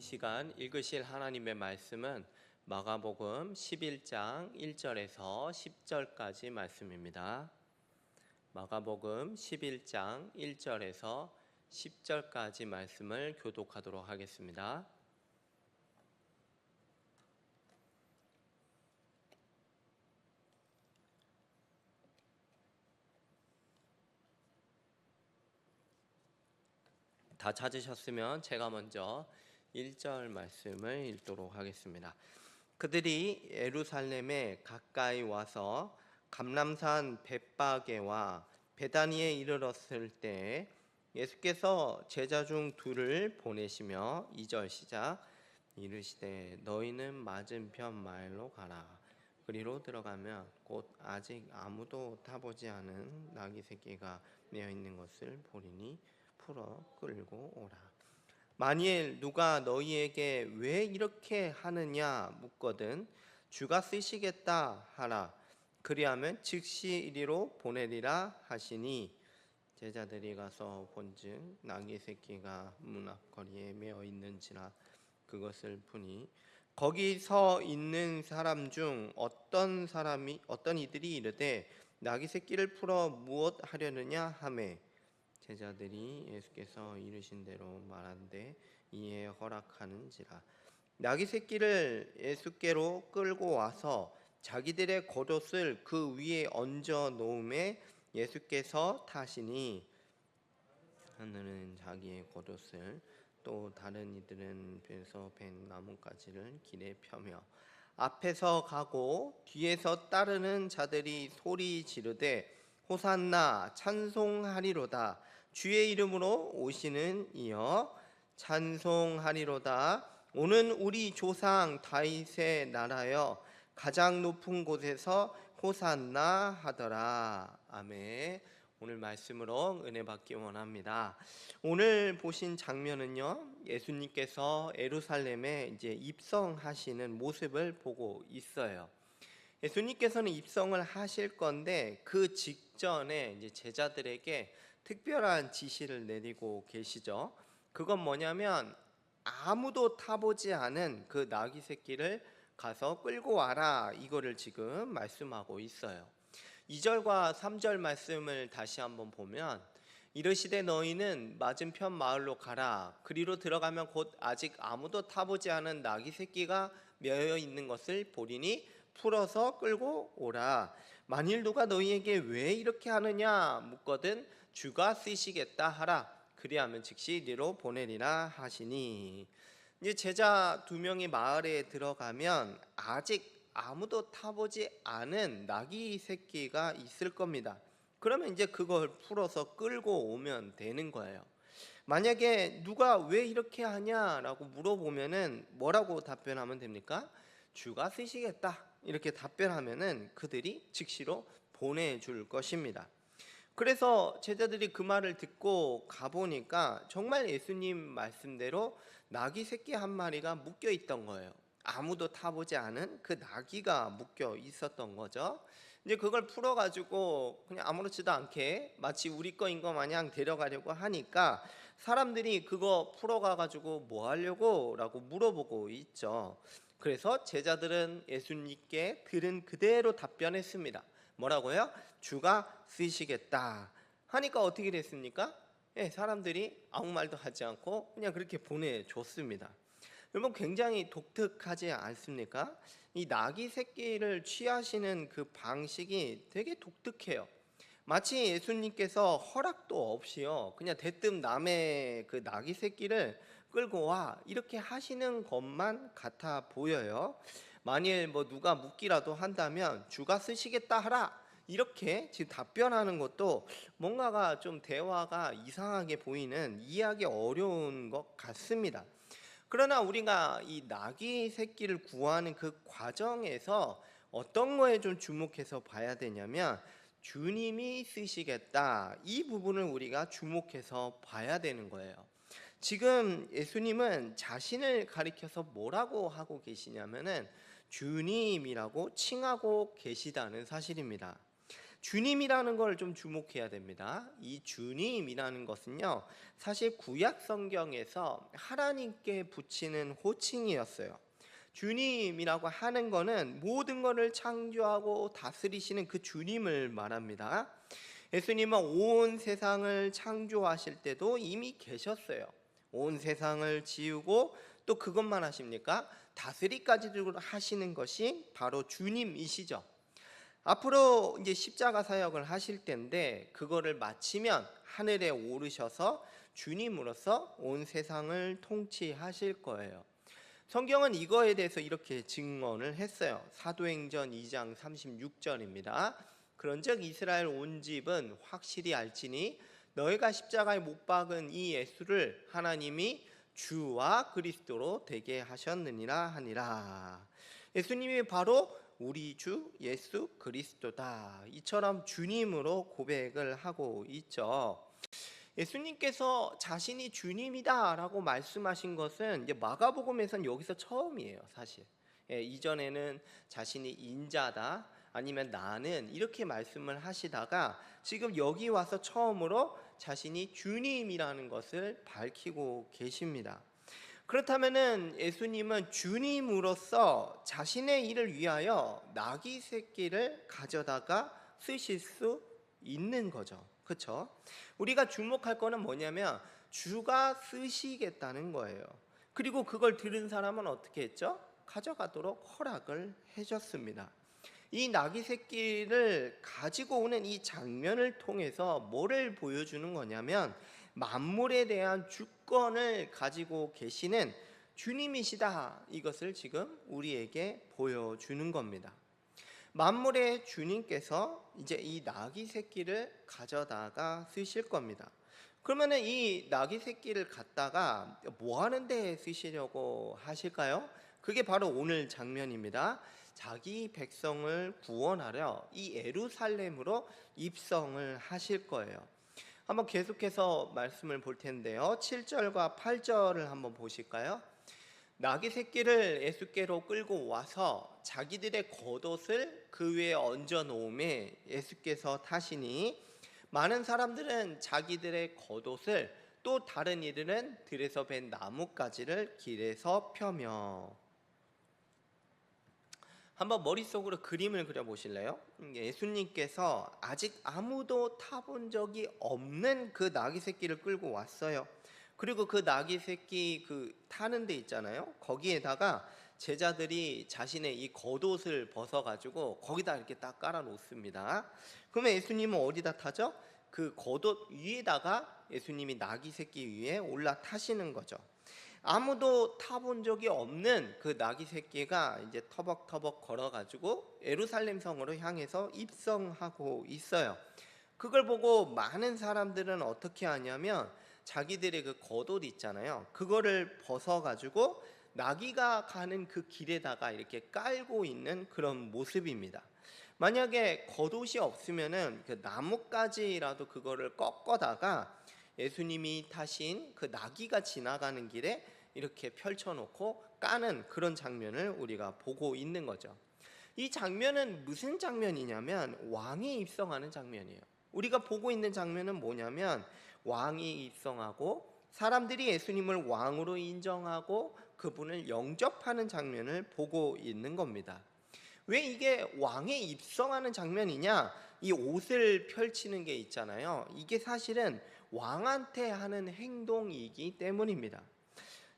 시간 읽으실 하나님의 말씀은 마가복음 11장 1절에서 10절까지 말씀입니다. 마가복음 11장 1절에서 10절까지 말씀을 교독하도록 하겠습니다. 다 찾으셨으면 제가 먼저 1절 말씀을 읽도록 하겠습니다. 그들이 예루살렘에 가까이 와서 감람산 벳바게와 베다니에 이르렀을 때 예수께서 제자 중 둘을 보내시며 2절 시작 이르시되 너희는 맞은편 마을로 가라. 그리로 들어가면 곧 아직 아무도 타보지 않은 나귀 새끼가 메어 있는 것을 보리니 풀어 끌고 오라. 만일 누가 너희에게 왜 이렇게 하느냐 묻거든 주가 쓰시겠다 하라. 그리하면 즉시 이리로 보내리라 하시니 제자들이 가서 본즉 나귀 새끼가 문 앞거리에 메어 있는지라 그것을 보니 거기 서 있는 사람 중 어떤 이들이 이르되 나귀 새끼를 풀어 무엇 하려느냐 하매 제자들이 예수께서 이르신 대로 말한데 이에 허락하는지라. 나귀 새끼를 예수께로 끌고 와서 자기들의 겉옷을 그 위에 얹어 놓음에 예수께서 타시니 하늘은 자기의 겉옷을 또 다른 이들은 배에서 벤 나뭇가지를 길에 펴며 앞에서 가고 뒤에서 따르는 자들이 소리 지르되 호산나 찬송하리로다. 주의 이름으로 오시는 이여 찬송하리로다. 오는 우리 조상 다윗의 나라여 가장 높은 곳에서 호산나 하더라. 아멘. 오늘 말씀으로 은혜 받기 원합니다. 오늘 보신 장면은요, 예수님께서 예루살렘에 이제 입성하시는 모습을 보고 있어요. 예수님께서는 입성을 하실 건데 그 직전에 이제 제자들에게 특별한 지시를 내리고 계시죠. 그건 뭐냐면 아무도 타보지 않은 그 나귀 새끼를 가서 끌고 와라, 이거를 지금 말씀하고 있어요. 2절과 3절 말씀을 다시 한번 보면 이르시되 너희는 맞은편 마을로 가라. 그리로 들어가면 곧 아직 아무도 타보지 않은 나귀 새끼가 메어 있는 것을 보리니 풀어서 끌고 오라. 만일 누가 너희에게 왜 이렇게 하느냐 묻거든 주가 쓰시겠다 하라. 그리하면 즉시 이리로 보내리라 하시니, 이제 제자 2명이 마을에 들어가면 아직 아무도 타보지 않은 나귀 새끼가 있을 겁니다. 그러면 이제 그걸 풀어서 끌고 오면 되는 거예요. 만약에 누가 왜 이렇게 하냐라고 물어보면은 뭐라고 답변하면 됩니까? 주가 쓰시겠다, 이렇게 답변하면은 그들이 즉시로 보내줄 것입니다. 그래서 제자들이 그 말을 듣고 가보니까 정말 예수님 말씀대로 나귀 새끼 한 마리가 묶여 있던 거예요. 아무도 타보지 않은 그 나귀가 묶여 있었던 거죠. 이제 그걸 풀어가지고 그냥 아무렇지도 않게 마치 우리 거인 거 마냥 데려가려고 하니까 사람들이 그거 풀어가가지고 뭐 하려고? 라고 물어보고 있죠. 그래서 제자들은 예수님께 들은 그대로 답변했습니다. 뭐라고요? 주가 쓰시겠다 하니까 어떻게 됐습니까? 사람들이 아무 말도 하지 않고 그냥 그렇게 보내줬습니다. 여러분, 굉장히 독특하지 않습니까? 이 나귀 새끼를 취하시는 그 방식이 되게 독특해요. 마치 예수님께서 허락도 없이요, 그냥 대뜸 남의 그 나귀 새끼를 끌고 와 이렇게 하시는 것만 같아 보여요. 만일 뭐 누가 묻기라도 한다면 주가 쓰시겠다 하라, 이렇게 지금 답변하는 것도 뭔가가 좀 대화가 이상하게 보이는, 이해하기 어려운 것 같습니다. 그러나 우리가 이 나귀 새끼를 구하는 그 과정에서 어떤 거에 좀 주목해서 봐야 되냐면 주님이 쓰시겠다, 이 부분을 우리가 주목해서 봐야 되는 거예요. 지금 예수님은 자신을 가리켜서 뭐라고 하고 계시냐면은 주님이라고 칭하고 계시다는 사실입니다. 주님이라는 걸 좀 주목해야 됩니다. 이 주님이라는 것은요, 사실 구약 성경에서 하나님께 붙이는 호칭이었어요. 주님이라고 하는 거는 모든 것을 창조하고 다스리시는 그 주님을 말합니다. 예수님은 온 세상을 창조하실 때도 이미 계셨어요. 온 세상을 지우고 또 그것만 하십니까? 다스리까지도 하시는 것이 바로 주님이시죠. 앞으로 이제 십자가 사역을 하실 텐데 그거를 마치면 하늘에 오르셔서 주님으로서 온 세상을 통치하실 거예요. 성경은 이거에 대해서 이렇게 증언을 했어요. 사도행전 2장 36절입니다. 그런즉 이스라엘 온 집은 확실히 알지니 너희가 십자가에 못 박은 이 예수를 하나님이 주와 그리스도로 되게 하셨느니라 하니라. 예수님이 바로 우리 주 예수 그리스도다. 이처럼 주님으로 고백을 하고 있죠. 예수님께서 자신이 주님이다라고 말씀하신 것은 이제 마가복음에서는 여기서 처음이에요, 사실. 이전에는 자신이 인자다 아니면 나는 이렇게 말씀을 하시다가 지금 여기 와서 처음으로 자신이 주님이라는 것을 밝히고 계십니다. 그렇다면은 예수님은 주님으로서 자신의 일을 위하여 나귀 새끼를 가져다가 쓰실 수 있는 거죠. 그렇죠? 우리가 주목할 거는 뭐냐면 주가 쓰시겠다는 거예요. 그리고 그걸 들은 사람은 어떻게 했죠? 가져가도록 허락을 해줬습니다. 이 나귀 새끼를 가지고 오는 이 장면을 통해서 뭐를 보여주는 거냐면 만물에 대한 주권을 가지고 계시는 주님이시다, 이것을 지금 우리에게 보여주는 겁니다. 만물의 주님께서 이제 이 나귀 새끼를 가져다가 쓰실 겁니다. 그러면은 이 나귀 새끼를 갖다가 뭐 하는 데 쓰시려고 하실까요? 그게 바로 오늘 장면입니다. 자기 백성을 구원하려 이 예루살렘으로 입성을 하실 거예요. 한번 계속해서 말씀을 볼 텐데요. 7절과 8절을 한번 보실까요? 나귀 새끼를 예수께로 끌고 와서 자기들의 겉옷을 그 위에 얹어 놓음에 예수께서 타시니 많은 사람들은 자기들의 겉옷을 또 다른 이들은 들에서 벤 나뭇가지를 길에서 펴며. 한번 머릿속으로 그림을 그려보실래요? 예수님께서 아직 아무도 타본 적이 없는 그 나귀 새끼를 끌고 왔어요. 그리고 그 나귀 새끼 그 타는 데 있잖아요. 거기에다가 제자들이 자신의 이 겉옷을 벗어가지고 거기다 이렇게 딱 깔아 놓습니다. 그러면 예수님은 어디다 타죠? 그 겉옷 위에다가 예수님이 나귀 새끼 위에 올라타시는 거죠. 아무도 타본 적이 없는 그 나귀 새끼가 이제 터벅터벅 걸어가지고 예루살렘 성으로 향해서 입성하고 있어요. 그걸 보고 많은 사람들은 어떻게 하냐면 자기들의 그 겉옷 있잖아요. 그거를 벗어가지고 나귀가 가는 그 길에다가 이렇게 깔고 있는 그런 모습입니다. 만약에 겉옷이 없으면은 그 나뭇가지라도 그거를 꺾어다가 예수님이 타신 그 나귀가 지나가는 길에 이렇게 펼쳐놓고 까는 그런 장면을 우리가 보고 있는 거죠. 이 장면은 무슨 장면이냐면 왕이 입성하는 장면이에요. 우리가 보고 있는 장면은 뭐냐면 왕이 입성하고 사람들이 예수님을 왕으로 인정하고 그분을 영접하는 장면을 보고 있는 겁니다. 왜 이게 왕에 입성하는 장면이냐? 이 옷을 펼치는 게 있잖아요. 이게 사실은 왕한테 하는 행동이기 때문입니다.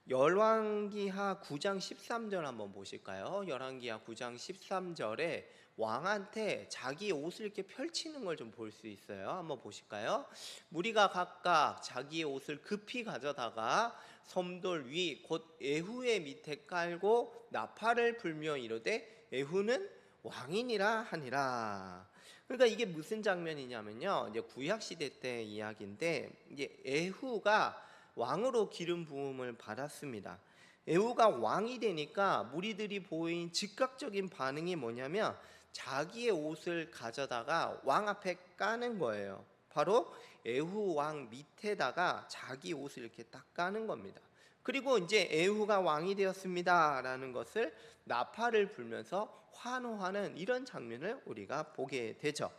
열왕기하 9장 13절 한번 보실까요? 열왕기하 9장 13절에 왕한테 자기 옷을 이렇게 펼치는 걸 좀 볼 수 있어요. 한번 보실까요? 무리가 각각 자기의 옷을 급히 가져다가 섬돌 위 곧 에후의 밑에 깔고 나팔을 불며 이르되 에후는 왕이니라 하니라. 그러니까 이게 무슨 장면이냐면요, 이제 구약 시대 때 이야기인데 이제 에후가 왕으로 기름 부음을 받았습니다. 에후가 왕이 되니까 무리들이 보인 즉각적인 반응이 뭐냐면 자기의 옷을 가져다가 왕 앞에 까는 거예요. 바로 에후 왕 밑에다가 자기 옷을 이렇게 딱 까는 겁니다. 그리고 이제 에후가 왕이 되었습니다라는 것을 나팔을 불면서 환호하는 이런 장면을 우리가 보게 되죠.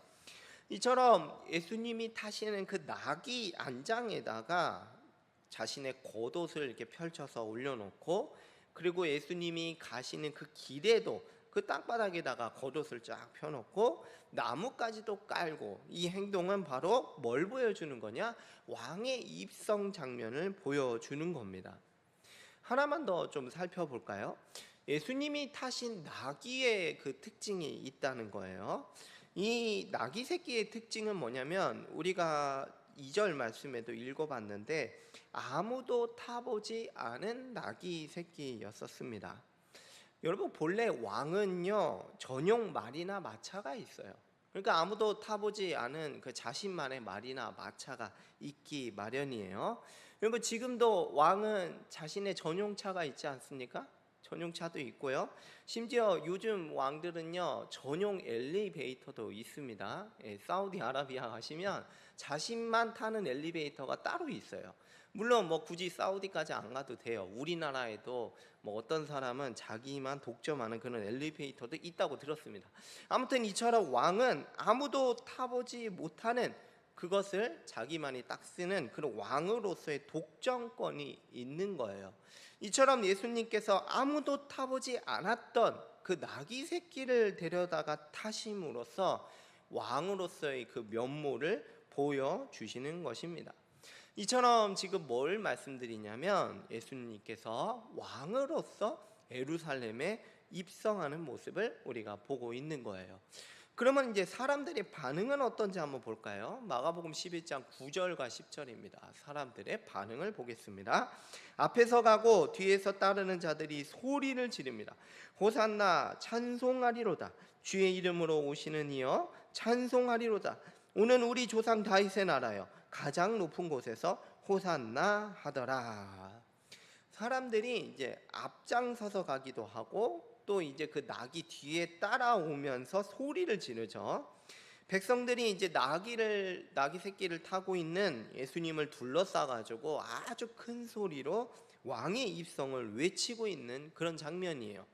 이처럼 예수님이 타시는 그 나귀 안장에다가 자신의 겉옷을 이렇게 펼쳐서 올려놓고, 그리고 예수님이 가시는 그 길에도 그 땅바닥에다가 겉옷을 쫙 펴놓고 나무까지도 깔고, 이 행동은 바로 뭘 보여주는 거냐? 왕의 입성 장면을 보여주는 겁니다. 하나만 더 좀 살펴볼까요? 예수님이 타신 나귀의 그 특징이 있다는 거예요. 이 나귀 새끼의 특징은 뭐냐면, 우리가 2절 말씀에도 읽어봤는데 아무도 타보지 않은 나귀 새끼였었습니다. 여러분, 본래 왕은요 전용 말이나 마차가 있어요. 그러니까 아무도 타보지 않은 그 자신만의 말이나 마차가 있기 마련이에요. 여러분, 지금도 왕은 자신의 전용차가 있지 않습니까? 전용차도 있고요. 심지어 요즘 왕들은요 전용 엘리베이터도 있습니다. 사우디아라비아 가시면 자신만 타는 엘리베이터가 따로 있어요. 물론 뭐 굳이 사우디까지 안 가도 돼요. 우리나라에도 뭐 어떤 사람은 자기만 독점하는 그런 엘리베이터도 있다고 들었습니다. 아무튼 이처럼 왕은 아무도 타보지 못하는 그것을 자기만이 딱 쓰는 그런 왕으로서의 독점권이 있는 거예요. 이처럼 예수님께서 아무도 타보지 않았던 그 나귀 새끼를 데려다가 타심으로써 왕으로서의 그 면모를 보여주시는 것입니다. 이처럼 지금 뭘 말씀드리냐면, 예수님께서 왕으로서 예루살렘에 입성하는 모습을 우리가 보고 있는 거예요. 그러면 이제 사람들의 반응은 어떤지 한번 볼까요? 마가복음 11장 9절과 10절입니다. 사람들의 반응을 보겠습니다. 앞에서 가고 뒤에서 따르는 자들이 소리를 지릅니다. 호산나, 찬송하리로다. 주의 이름으로 오시는 이여 찬송하리로다. 오는 우리 조상 다윗의 나라여 가장 높은 곳에서 호산나 하더라. 사람들이 이제 앞장서서 가기도 하고, 또 이제 그 나귀 뒤에 따라오면서 소리를 지르죠. 백성들이 이제 나귀 새끼를 타고 있는 예수님을 둘러싸 가지고 아주 큰 소리로 왕의 입성을 외치고 있는 그런 장면이에요.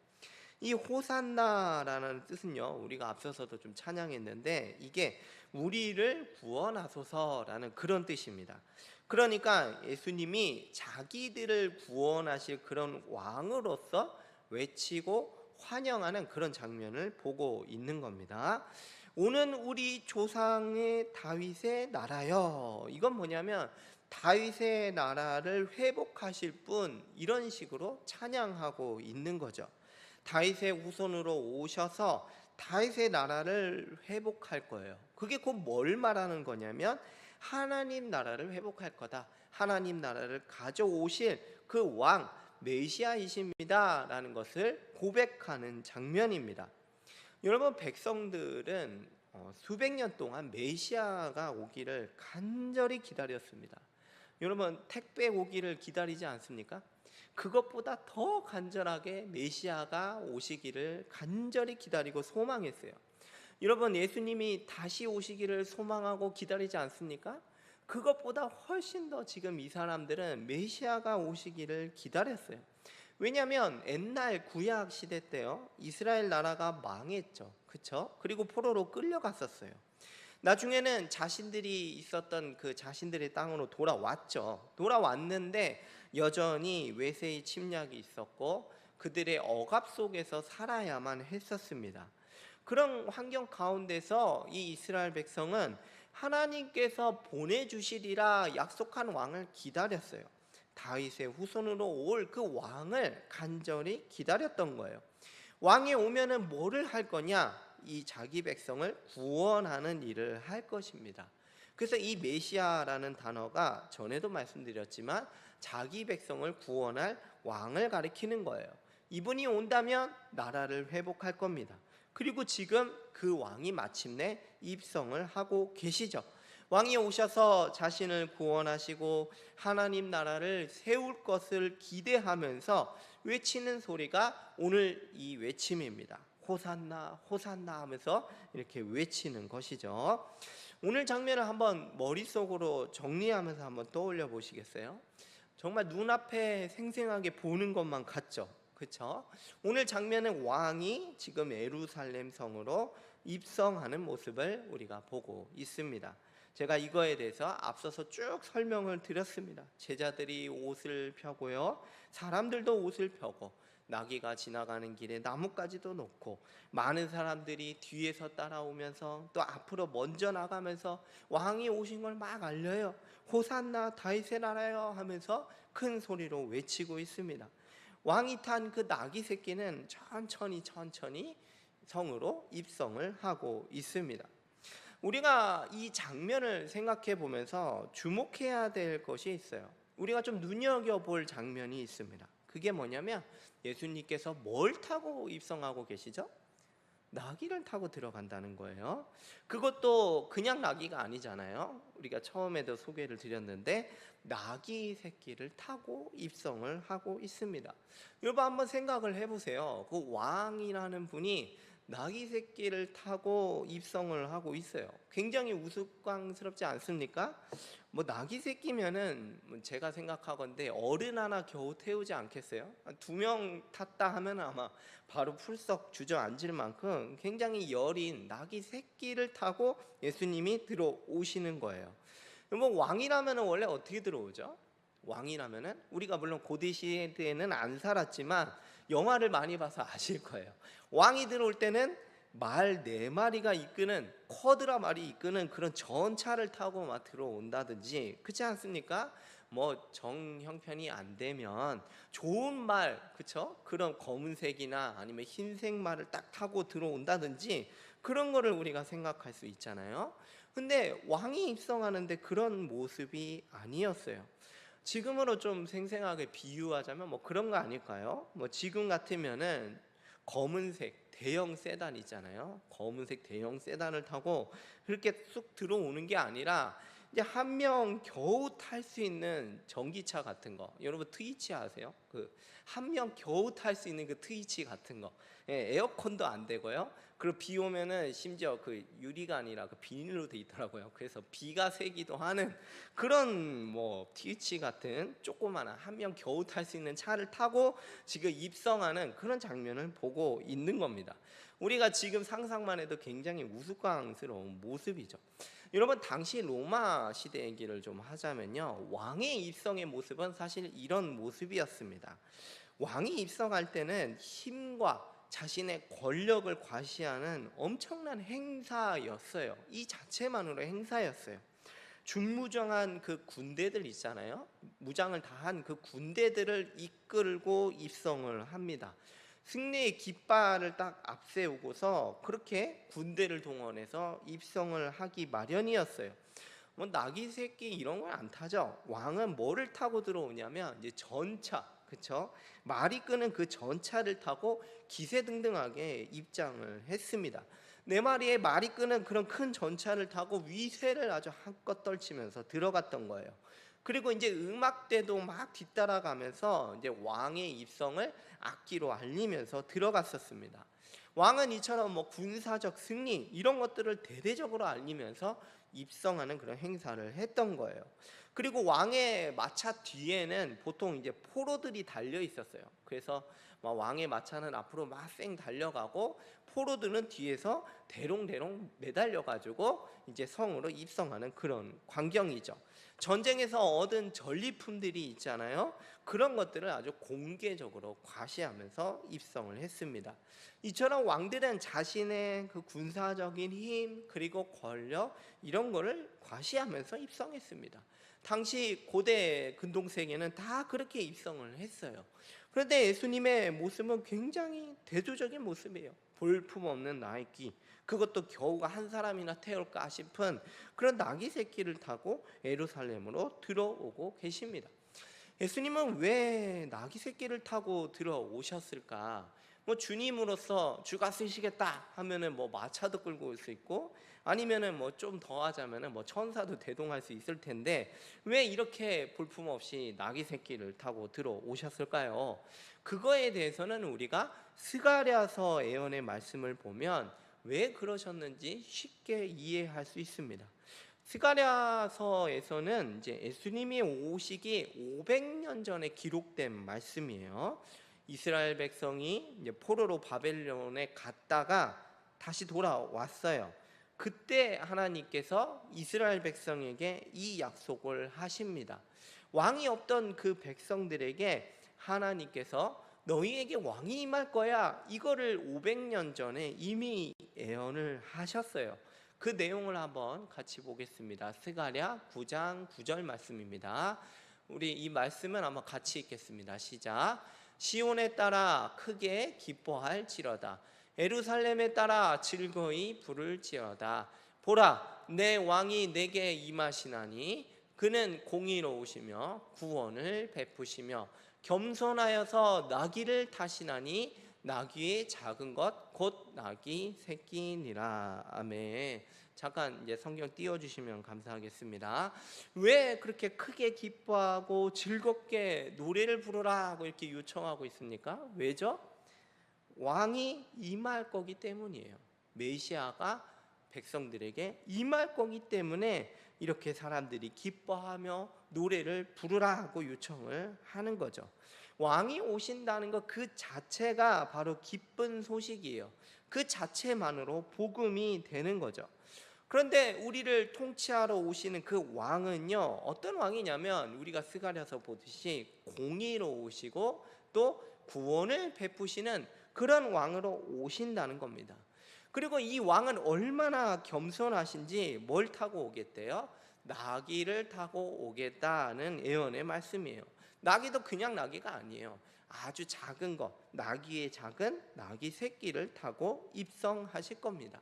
이 호산나라는 뜻은요, 우리가 앞서서도 좀 찬양했는데 이게 우리를 구원하소서라는 그런 뜻입니다. 그러니까 예수님이 자기들을 구원하실 그런 왕으로서 외치고 환영하는 그런 장면을 보고 있는 겁니다. 오는 우리 조상의 다윗의 나라여. 이건 뭐냐면 다윗의 나라를 회복하실 분, 이런 식으로 찬양하고 있는 거죠. 다윗의 후손으로 오셔서 다윗의 나라를 회복할 거예요. 그게 곧 뭘 말하는 거냐면 하나님 나라를 회복할 거다. 하나님 나라를 가져오실 그 왕 메시아이십니다 라는 것을 고백하는 장면입니다. 여러분, 백성들은 수백 년 동안 메시아가 오기를 간절히 기다렸습니다. 여러분, 택배 오기를 기다리지 않습니까? 그것보다 더 간절하게 메시아가 오시기를 간절히 기다리고 소망했어요. 여러분, 예수님이 다시 오시기를 소망하고 기다리지 않습니까? 그것보다 훨씬 더 지금 이 사람들은 메시아가 오시기를 기다렸어요. 왜냐하면 옛날 구약 시대 때요, 이스라엘 나라가 망했죠. 그렇죠? 그리고 포로로 끌려갔었어요. 나중에는 자신들이 있었던 그 자신들의 땅으로 돌아왔죠. 돌아왔는데 여전히 외세의 침략이 있었고 그들의 억압 속에서 살아야만 했었습니다. 그런 환경 가운데서 이 이스라엘 백성은 하나님께서 보내주시리라 약속한 왕을 기다렸어요. 다윗의 후손으로 올 그 왕을 간절히 기다렸던 거예요. 왕이 오면은 뭐를 할 거냐? 이 자기 백성을 구원하는 일을 할 것입니다. 그래서 이 메시아라는 단어가 전에도 말씀드렸지만 자기 백성을 구원할 왕을 가리키는 거예요. 이분이 온다면 나라를 회복할 겁니다. 그리고 지금 그 왕이 마침내 입성을 하고 계시죠. 왕이 오셔서 자신을 구원하시고 하나님 나라를 세울 것을 기대하면서 외치는 소리가 오늘 이 외침입니다. 호산나 호산나 하면서 이렇게 외치는 것이죠. 오늘 장면을 한번 머릿속으로 정리하면서 한번 떠올려 보시겠어요? 정말 눈앞에 생생하게 보는 것만 같죠. 그렇죠? 오늘 장면은 왕이 지금 예루살렘 성으로 입성하는 모습을 우리가 보고 있습니다. 제가 이거에 대해서 앞서서 쭉 설명을 드렸습니다. 제자들이 옷을 펴고요, 사람들도 옷을 펴고, 나귀가 지나가는 길에 나뭇가지도 놓고, 많은 사람들이 뒤에서 따라오면서 또 앞으로 먼저 나가면서 왕이 오신 걸 막 알려요. 호산나 다윗의 나라여 하면서 큰 소리로 외치고 있습니다. 왕이 탄 그 나귀 새끼는 천천히 성으로 입성을 하고 있습니다. 우리가 이 장면을 생각해 보면서 주목해야 될 것이 있어요. 우리가 좀 눈여겨볼 장면이 있습니다. 그게 뭐냐면, 예수님께서 뭘 타고 입성하고 계시죠? 나귀를 타고 들어간다는 거예요. 그것도 그냥 나귀가 아니잖아요. 우리가 처음에도 소개를 드렸는데 나귀 새끼를 타고 입성을 하고 있습니다. 여러분 한번 생각을 해보세요. 그 왕이라는 분이 나귀 새끼를 타고 입성을 하고 있어요. 굉장히 우스꽝스럽지 않습니까? 뭐 나귀 새끼면은 제가 생각하건대 어른 하나 겨우 태우지 않겠어요? 2명 탔다 하면 아마 바로 풀썩 주저앉을 만큼 굉장히 여린 나귀 새끼를 타고 예수님이 들어오시는 거예요. 뭐 왕이라면 원래 어떻게 들어오죠? 왕이라면은 우리가 물론 고대 시대에는 안 살았지만 영화를 많이 봐서 아실 거예요. 왕이 들어올 때는 말 4마리가 이끄는, 쿼드라 말이 이끄는 그런 전차를 타고 막 들어온다든지, 그렇지 않습니까? 뭐 정 형편이 안 되면 좋은 말, 그쵸? 그런 검은색이나 아니면 흰색 말을 딱 타고 들어온다든지, 그런 거를 우리가 생각할 수 있잖아요. 근데 왕이 입성하는데 그런 모습이 아니었어요. 지금으로 좀 생생하게 비유하자면 뭐 그런 거 아닐까요? 뭐 지금 같으면은 검은색 대형 세단 있잖아요. 검은색 대형 세단을 타고 그렇게 쑥 들어오는 게 아니라 이제 한 명 겨우 탈 수 있는 전기차 같은 거. 여러분 트위치 아세요? 그 한 명 겨우 탈 수 있는 그 트위치 같은 거. 예, 에어컨도 안 되고요. 그리고 비 오면은 심지어 그 유리가 아니라 그 비닐로 돼 있더라고요. 그래서 비가 새기도 하는 그런 뭐 트위치 같은 조그마한 한 명 겨우 탈 수 있는 차를 타고 지금 입성하는 그런 장면을 보고 있는 겁니다. 우리가 지금 상상만 해도 굉장히 우스꽝스러운 모습이죠. 여러분 당시 로마 시대 얘기를 좀 하자면요, 왕의 입성의 모습은 사실 이런 모습이었습니다. 왕이 입성할 때는 힘과 자신의 권력을 과시하는 엄청난 행사였어요. 이 자체만으로 행사였어요. 중무장한 그 군대들 있잖아요. 무장을 다한 그 군대들을 이끌고 입성을 합니다. 승리의 깃발을 딱 앞세우고서 그렇게 군대를 동원해서 입성을 하기 마련이었어요. 뭐 나귀 새끼 이런 걸 안 타죠. 왕은 뭐를 타고 들어오냐면 이제 전차, 그렇죠? 말이 끄는 그 전차를 타고 기세등등하게 입장을 했습니다. 4마리의 말이 끄는 그런 큰 전차를 타고 위세를 아주 한껏 떨치면서 들어갔던 거예요. 그리고 이제 음악대도 막 뒤따라가면서 이제 왕의 입성을 악기로 알리면서 들어갔었습니다. 왕은 이처럼 뭐 군사적 승리 이런 것들을 대대적으로 알리면서 입성하는 그런 행사를 했던 거예요. 그리고 왕의 마차 뒤에는 보통 이제 포로들이 달려 있었어요. 그래서 막 왕의 마차는 앞으로 막 쌩 달려가고 포로들은 뒤에서 대롱대롱 매달려 가지고 이제 성으로 입성하는 그런 광경이죠. 전쟁에서 얻은 전리품들이 있잖아요. 그런 것들을 아주 공개적으로 과시하면서 입성을 했습니다. 이처럼 왕들은 자신의 그 군사적인 힘 그리고 권력 이런 거를 과시하면서 입성했습니다. 당시 고대 근동세계는 다 그렇게 입성을 했어요. 그런데 예수님의 모습은 굉장히 대조적인 모습이에요. 볼품없는 나귀, 그것도 겨우 한 사람이나 태울까 싶은 그런 나귀 새끼를 타고 예루살렘으로 들어오고 계십니다. 예수님은 왜 나귀 새끼를 타고 들어오셨을까? 뭐 주님으로서 주가 쓰시겠다 하면은 뭐 마차도 끌고 올 수 있고, 아니면은 뭐 좀 더 하자면은 뭐 천사도 대동할 수 있을 텐데 왜 이렇게 볼품없이 나귀 새끼를 타고 들어오셨을까요? 그거에 대해서는 우리가 스가랴서 예언의 말씀을 보면 왜 그러셨는지 쉽게 이해할 수 있습니다. 스가랴서에서는 이제 예수님이 오시기 500년 전에 기록된 말씀이에요. 이스라엘 백성이 이제 포로로 바벨론에 갔다가 다시 돌아왔어요. 그때 하나님께서 이스라엘 백성에게 이 약속을 하십니다. 왕이 없던 그 백성들에게 하나님께서 너희에게 왕이 임할 거야, 이거를 500년 전에 이미 예언을 하셨어요. 그 내용을 한번 같이 보겠습니다. 스가랴 9장 9절 말씀입니다. 우리 이 말씀은 한번 같이 읽겠습니다. 시작. 시온에 따라 크게 기뻐할지어다. 예루살렘에 따라 즐거이 부를지어다. 보라, 내 왕이 내게 임하시나니 그는 공의로우시며 구원을 베푸시며 겸손하여서 나귀를 타시나니 나귀의 작은 것 곧 나귀 새끼니라. 아멘. 잠깐 이제 성경 띄워주시면 감사하겠습니다. 왜 그렇게 크게 기뻐하고 즐겁게 노래를 부르라고 이렇게 요청하고 있습니까? 왜죠? 왕이 임할 거기 때문이에요. 메시아가 백성들에게 임할 거기 때문에 이렇게 사람들이 기뻐하며 노래를 부르라고 요청을 하는 거죠. 왕이 오신다는 것 그 자체가 바로 기쁜 소식이에요. 그 자체만으로 복음이 되는 거죠. 그런데 우리를 통치하러 오시는 그 왕은요, 어떤 왕이냐면 우리가 스가랴서 보듯이 공의로우시고 또 구원을 베푸시는 그런 왕으로 오신다는 겁니다. 그리고 이 왕은 얼마나 겸손하신지 뭘 타고 오겠대요? 나귀를 타고 오겠다는 예언의 말씀이에요. 나귀도 그냥 나귀가 아니에요. 아주 작은 것, 나귀의 작은 나귀 새끼를 타고 입성하실 겁니다.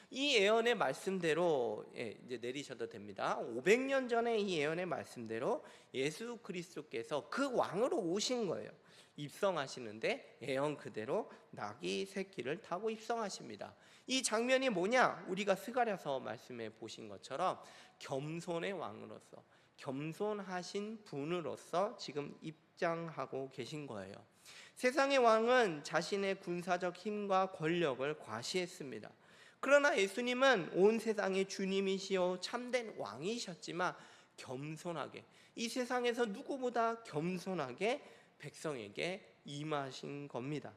이 예언의 말씀대로 이제 내리셔도 됩니다. 500년 전에 이 예언의 말씀대로 예수 그리스도께서 그 왕으로 오신 거예요. 입성하시는데 예언 그대로 나귀 새끼를 타고 입성하십니다. 이 장면이 뭐냐? 우리가 스가랴서 말씀해 보신 것처럼 겸손의 왕으로서, 겸손하신 분으로서 지금 입장하고 계신 거예요. 세상의 왕은 자신의 군사적 힘과 권력을 과시했습니다. 그러나 예수님은 온 세상의 주님이시요 참된 왕이셨지만 겸손하게, 이 세상에서 누구보다 겸손하게 백성에게 임하신 겁니다.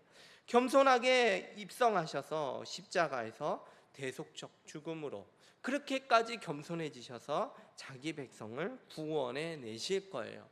겸손하게 입성하셔서 십자가에서 대속적 죽음으로 그렇게까지 겸손해지셔서 자기 백성을 구원해 내실 거예요.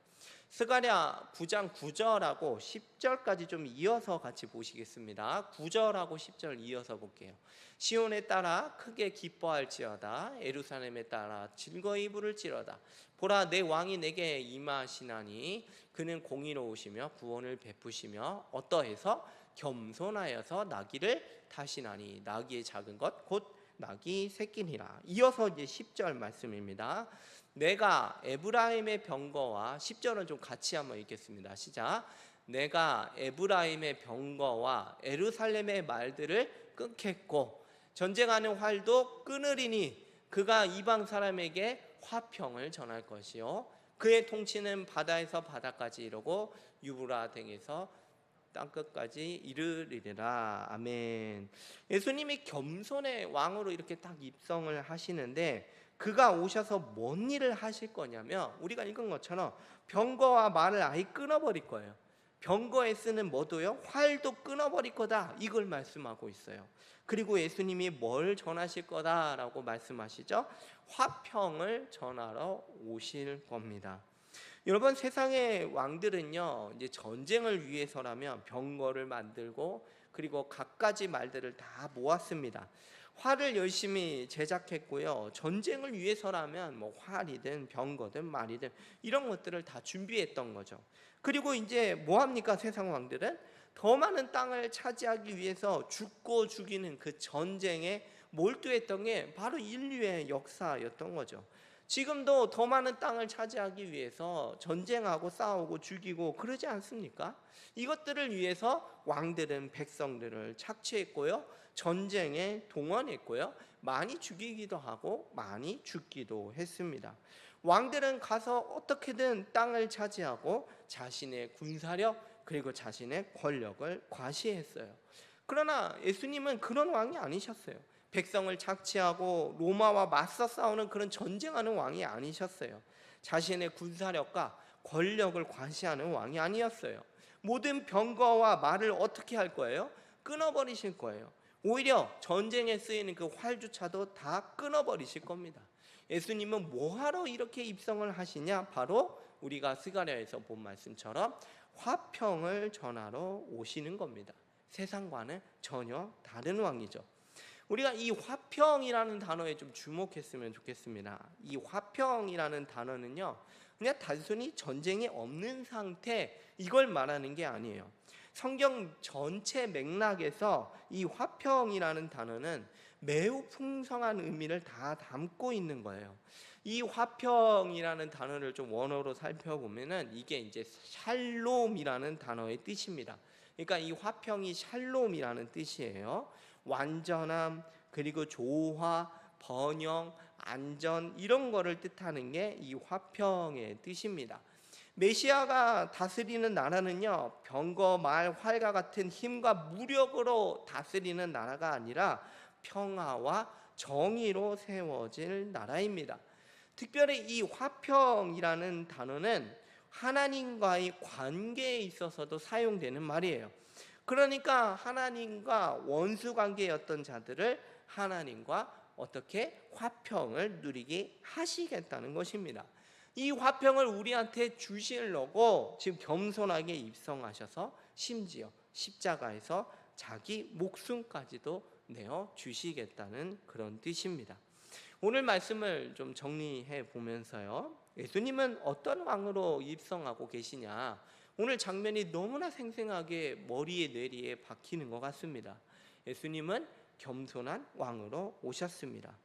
스가랴 9장 9절하고 10절까지 좀 이어서 같이 보시겠습니다. 9절하고 10절 이어서 볼게요. 시온에 따라 크게 기뻐할지어다. 예루살렘에 따라 즐거이 부를지어다. 보라, 내 왕이 내게 임하시나니 그는 공의로우시며 구원을 베푸시며 어떠해서 겸손하여서 나귀를 타시나니 나귀의 작은 것 곧 나귀 새끼니라. 이어서 이제 10절 말씀입니다. 내가 에브라임의 병거와, 10절은 좀 같이 한번 읽겠습니다. 시작. 내가 에브라임의 병거와 예루살렘의 말들을 끊겠고 전쟁하는 활도 끊으리니 그가 이방 사람에게 화평을 전할 것이요 그의 통치는 바다에서 바다까지 이르고 유브라등에서 땅끝까지 이르리라. 아멘. 예수님이 겸손의 왕으로 이렇게 딱 입성을 하시는데 그가 오셔서 뭔 일을 하실 거냐면 우리가 읽은 것처럼 병거와 말을 아예 끊어버릴 거예요. 병거에 쓰는 뭐도요? 활도 끊어버릴 거다, 이걸 말씀하고 있어요. 그리고 예수님이 뭘 전하실 거다라고 말씀하시죠? 화평을 전하러 오실 겁니다. 여러분, 세상의 왕들은요 이제 전쟁을 위해서라면 병거를 만들고 그리고 갖가지 말들을 다 모았습니다. 활을 열심히 제작했고요. 전쟁을 위해서라면 뭐 활이든 병거든 말이든 이런 것들을 다 준비했던 거죠. 그리고 이제 뭐 합니까? 세상 왕들은 더 많은 땅을 차지하기 위해서 죽고 죽이는 그 전쟁에 몰두했던 게 바로 인류의 역사였던 거죠. 지금도 더 많은 땅을 차지하기 위해서 전쟁하고 싸우고 죽이고 그러지 않습니까? 이것들을 위해서 왕들은 백성들을 착취했고요, 전쟁에 동원했고요, 많이 죽이기도 하고 많이 죽기도 했습니다. 왕들은 가서 어떻게든 땅을 차지하고 자신의 군사력 그리고 자신의 권력을 과시했어요. 그러나 예수님은 그런 왕이 아니셨어요. 백성을 착취하고 로마와 맞서 싸우는 그런 전쟁하는 왕이 아니셨어요. 자신의 군사력과 권력을 과시하는 왕이 아니었어요. 모든 병거와 말을 어떻게 할 거예요? 끊어버리실 거예요. 오히려 전쟁에 쓰이는 그 활주차도 다 끊어버리실 겁니다. 예수님은 뭐하러 이렇게 입성을 하시냐? 바로 우리가 스가랴에서 본 말씀처럼 화평을 전하러 오시는 겁니다. 세상과는 전혀 다른 왕이죠. 우리가 이 화평이라는 단어에 좀 주목했으면 좋겠습니다. 이 화평이라는 단어는요, 그냥 단순히 전쟁이 없는 상태, 이걸 말하는 게 아니에요. 성경 전체 맥락에서 이 화평이라는 단어는 매우 풍성한 의미를 다 담고 있는 거예요. 이 화평이라는 단어를 좀 원어로 살펴보면은 이게 이제 샬롬이라는 단어의 뜻입니다. 그러니까 이 화평이 샬롬이라는 뜻이에요. 완전함, 그리고 조화, 번영, 안전, 이런 거를 뜻하는 게 이 화평의 뜻입니다. 메시아가 다스리는 나라는요, 병거, 말, 활과 같은 힘과 무력으로 다스리는 나라가 아니라 평화와 정의로 세워질 나라입니다. 특별히 이 화평이라는 단어는 하나님과의 관계에 있어서도 사용되는 말이에요. 그러니까 하나님과 원수 관계였던 자들을 하나님과 어떻게 화평을 누리게 하시겠다는 것입니다. 이 화평을 우리한테 주시려고 지금 겸손하게 입성하셔서 심지어 십자가에서 자기 목숨까지도 내어 주시겠다는 그런 뜻입니다. 오늘 말씀을 좀 정리해 보면서요, 예수님은 어떤 왕으로 입성하고 계시냐, 오늘 장면이 너무나 생생하게 머리에 뇌리에 박히는 것 같습니다. 예수님은 겸손한 왕으로 오셨습니다.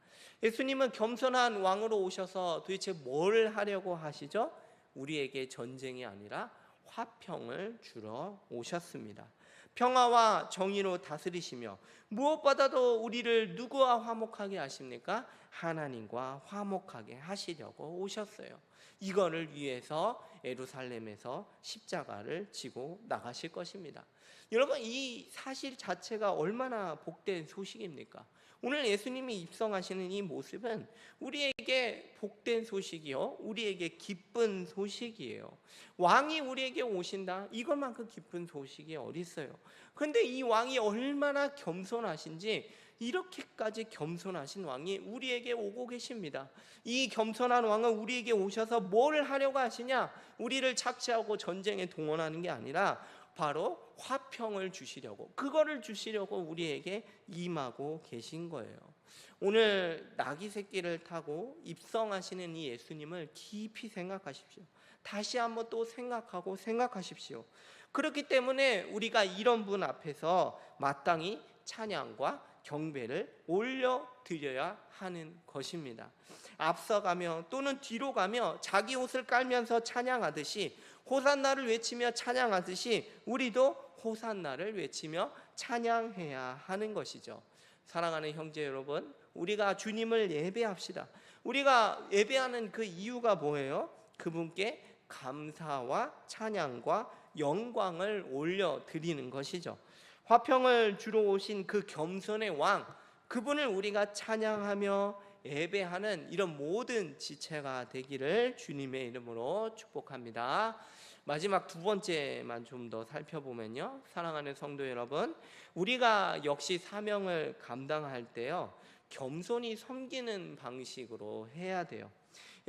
예수님은 겸손한 왕으로 오셔서 도대체 뭘 하려고 하시죠? 우리에게 전쟁이 아니라 화평을 주러 오셨습니다. 평화와 정의로 다스리시며 무엇보다도 우리를 누구와 화목하게 하십니까? 하나님과 화목하게 하시려고 오셨어요. 이거를 위해서 예루살렘에서 십자가를 지고 나가실 것입니다. 여러분, 이 사실 자체가 얼마나 복된 소식입니까? 오늘 예수님이 입성하시는 이 모습은 우리에게 복된 소식이요, 우리에게 기쁜 소식이에요. 왕이 우리에게 오신다, 이것만큼 기쁜 소식이 어디 있어요? 그런데 이 왕이 얼마나 겸손하신지, 이렇게까지 겸손하신 왕이 우리에게 오고 계십니다. 이 겸손한 왕은 우리에게 오셔서 뭘 하려고 하시냐? 우리를 착취하고 전쟁에 동원하는 게 아니라 바로 화평을 주시려고, 그거를 주시려고 우리에게 임하고 계신 거예요. 오늘 나귀 새끼를 타고 입성하시는 이 예수님을 깊이 생각하십시오. 다시 한번 또 생각하십시오. 그렇기 때문에 우리가 이런 분 앞에서 마땅히 찬양과 경배를 올려드려야 하는 것입니다. 앞서가며 또는 뒤로 가며 자기 옷을 깔면서 찬양하듯이, 호산나를 외치며 찬양하듯이 우리도 호산나를 외치며 찬양해야 하는 것이죠. 사랑하는 형제 여러분, 우리가 주님을 예배합시다. 우리가 예배하는 그 이유가 뭐예요? 그분께 감사와 찬양과 영광을 올려드리는 것이죠. 화평을 주러 오신 그 겸손의 왕, 그분을 우리가 찬양하며 예배하는 이런 모든 지체가 되기를 주님의 이름으로 축복합니다. 마지막 두 번째만 좀 더 살펴보면요, 사랑하는 성도 여러분, 우리가 역시 사명을 감당할 때요, 겸손히 섬기는 방식으로 해야 돼요.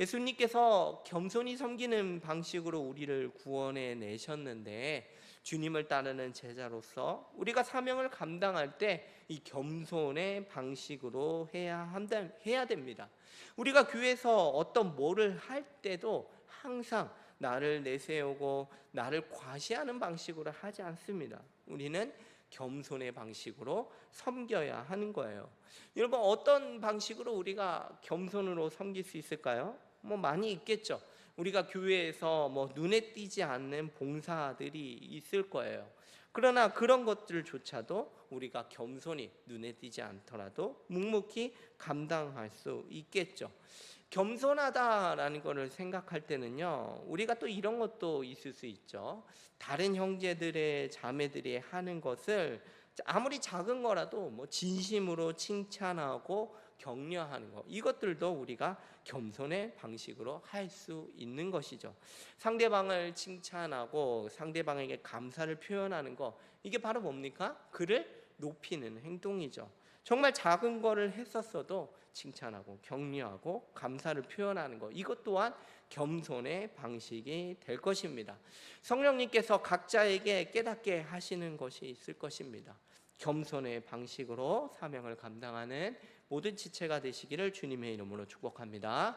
예수님께서 겸손히 섬기는 방식으로 우리를 구원해 내셨는데, 주님을 따르는 제자로서 우리가 사명을 감당할 때 이 겸손의 방식으로 해야 됩니다. 우리가 교회에서 어떤 뭐를 할 때도 항상 나를 내세우고 나를 과시하는 방식으로 하지 않습니다. 우리는 겸손의 방식으로 섬겨야 하는 거예요. 여러분, 어떤 방식으로 우리가 겸손으로 섬길 수 있을까요? 많이 있겠죠. 우리가 교회에서 눈에 띄지 않는 봉사들이 있을 거예요. 그러나 그런 것들조차도 우리가 겸손히 눈에 띄지 않더라도 묵묵히 감당할 수 있겠죠. 겸손하다라는 것을 생각할 때는요, 우리가 또 이런 것도 있을 수 있죠. 다른 형제들의 자매들이 하는 것을 아무리 작은 거라도 진심으로 칭찬하고 격려하는 것, 이것들도 우리가 겸손의 방식으로 할 수 있는 것이죠. 상대방을 칭찬하고 상대방에게 감사를 표현하는 것, 이게 바로 뭡니까? 그를 높이는 행동이죠. 정말 작은 거를 했었어도 칭찬하고 격려하고 감사를 표현하는 것, 이것 또한 겸손의 방식이 될 것입니다. 성령님께서 각자에게 깨닫게 하시는 것이 있을 것입니다. 겸손의 방식으로 사명을 감당하는 모든 지체가 되시기를 주님의 이름으로 축복합니다.